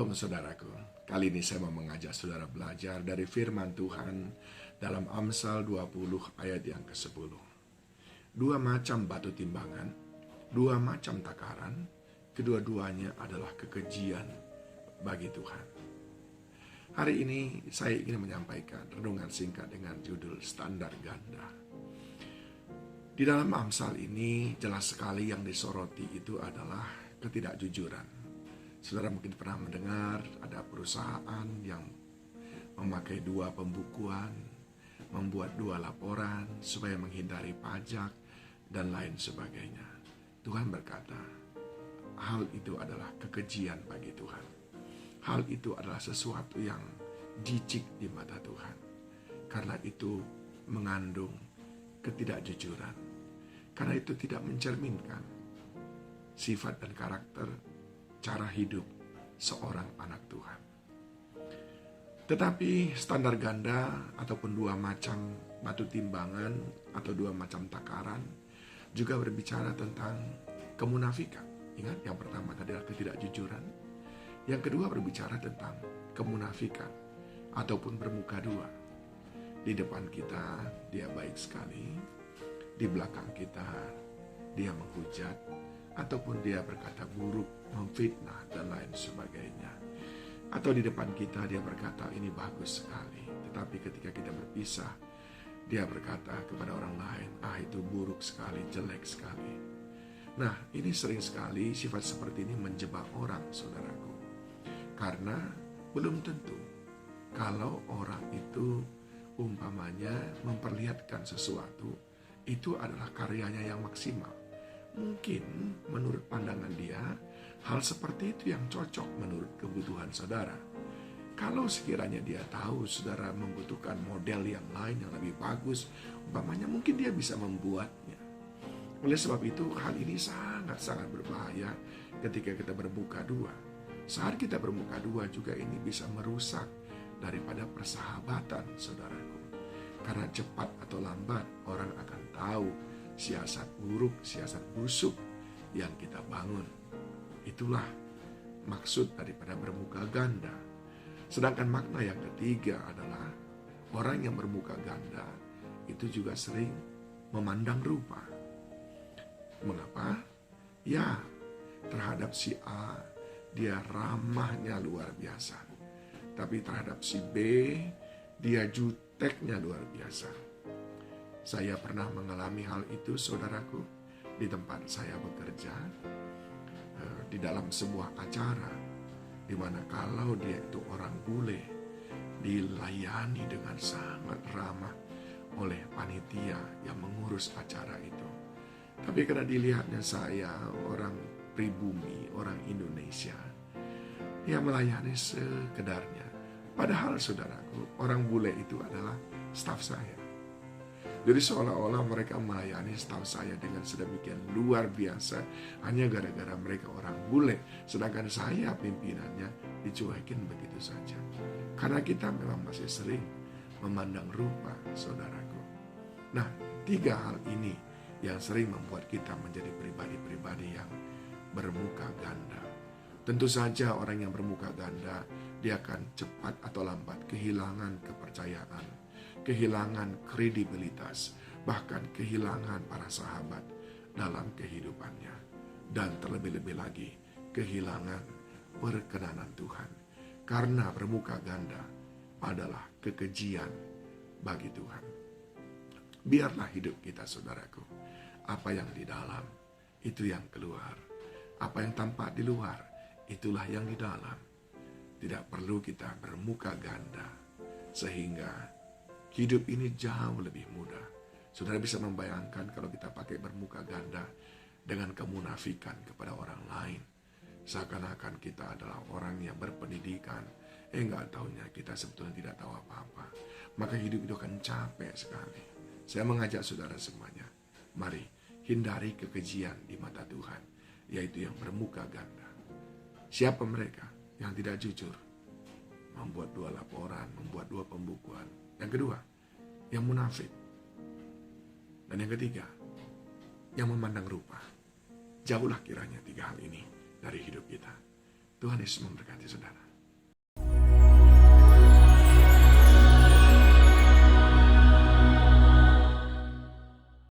Shalom saudaraku, kali ini saya mau mengajak saudara belajar dari firman Tuhan dalam Amsal 20 ayat yang ke-10. Dua macam batu timbangan, dua macam takaran, kedua-duanya adalah kekejian bagi Tuhan. Hari ini saya ingin menyampaikan renungan singkat dengan judul Standar Ganda. Di dalam Amsal ini jelas sekali yang disoroti itu adalah ketidakjujuran. Saudara mungkin pernah mendengar ada perusahaan yang memakai dua pembukuan, membuat dua laporan supaya menghindari pajak dan lain sebagainya. Tuhan berkata, hal itu adalah kekejian bagi Tuhan. Hal itu adalah sesuatu yang jijik di mata Tuhan. Karena itu mengandung ketidakjujuran. Karena itu tidak mencerminkan sifat dan karakter cara hidup seorang anak Tuhan. Tetapi standar ganda ataupun dua macam batu timbangan atau dua macam takaran juga berbicara tentang kemunafikan. Ingat, yang pertama adalah ketidakjujuran. Yang kedua berbicara tentang kemunafikan ataupun bermuka dua. Di depan kita dia baik sekali, di belakang kita dia menghujat, ataupun dia berkata buruk, memfitnah, dan lain sebagainya. Atau di depan kita dia berkata ini bagus sekali, tetapi ketika kita berpisah, dia berkata kepada orang lain, itu buruk sekali, jelek sekali. Nah, ini sering sekali sifat seperti ini menjebak orang, saudaraku. Karena belum tentu kalau orang itu umpamanya memperlihatkan sesuatu, itu adalah karyanya yang maksimal. Mungkin menurut pandangan dia, hal seperti itu yang cocok menurut kebutuhan saudara. Kalau sekiranya dia tahu saudara membutuhkan model yang lain yang lebih bagus, umpamanya mungkin dia bisa membuatnya. Oleh sebab itu hal ini sangat-sangat berbahaya ketika kita bermuka dua. Saat kita bermuka dua juga ini bisa merusak daripada persahabatan saudaraku. Karena cepat atau lambat orang akan tahu siasat buruk, siasat busuk yang kita bangun. Itulah maksud daripada bermuka ganda. Sedangkan makna yang ketiga adalah orang yang bermuka ganda itu juga sering memandang rupa. Mengapa? Ya, terhadap si A dia ramahnya luar biasa. Tapi terhadap si B dia juteknya luar biasa. Saya pernah mengalami hal itu, saudaraku, di tempat saya bekerja, di dalam sebuah acara, di mana kalau dia itu orang bule, dilayani dengan sangat ramah oleh panitia yang mengurus acara itu. Tapi karena dilihatnya saya orang pribumi, orang Indonesia, dia melayani sekedarnya. Padahal, saudaraku, orang bule itu adalah staf saya. Jadi seolah-olah mereka melayani staf saya dengan sedemikian luar biasa hanya gara-gara mereka orang bule, sedangkan saya pimpinannya dicuekin begitu saja. Karena kita memang masih sering memandang rupa, saudaraku. Nah, tiga hal ini yang sering membuat kita menjadi pribadi-pribadi yang bermuka ganda. Tentu saja orang yang bermuka ganda, dia akan cepat atau lambat kehilangan kepercayaan, kehilangan kredibilitas, bahkan kehilangan para sahabat dalam kehidupannya. Dan terlebih-lebih lagi, kehilangan perkenanan Tuhan. Karena bermuka ganda adalah kekejian bagi Tuhan. Biarlah hidup kita, saudaraku. Apa yang di dalam, itu yang keluar. Apa yang tampak di luar, itulah yang di dalam. Tidak perlu kita bermuka ganda, sehingga hidup ini jauh lebih mudah. Saudara bisa membayangkan kalau kita pakai bermuka ganda dengan kemunafikan kepada orang lain. Seakan-akan kita adalah orang yang berpendidikan. Enggak taunya kita sebetulnya tidak tahu apa-apa. Maka hidup itu akan capek sekali. Saya mengajak saudara semuanya, mari hindari kekejian di mata Tuhan, yaitu yang bermuka ganda. Siapa mereka yang tidak jujur? Membuat dua laporan, membuat dua pembukuan. Yang kedua, yang munafik. Dan yang ketiga, yang memandang rupa. Jauhlah kiranya tiga hal ini dari hidup kita. Tuhan Yesus memberkati saudara.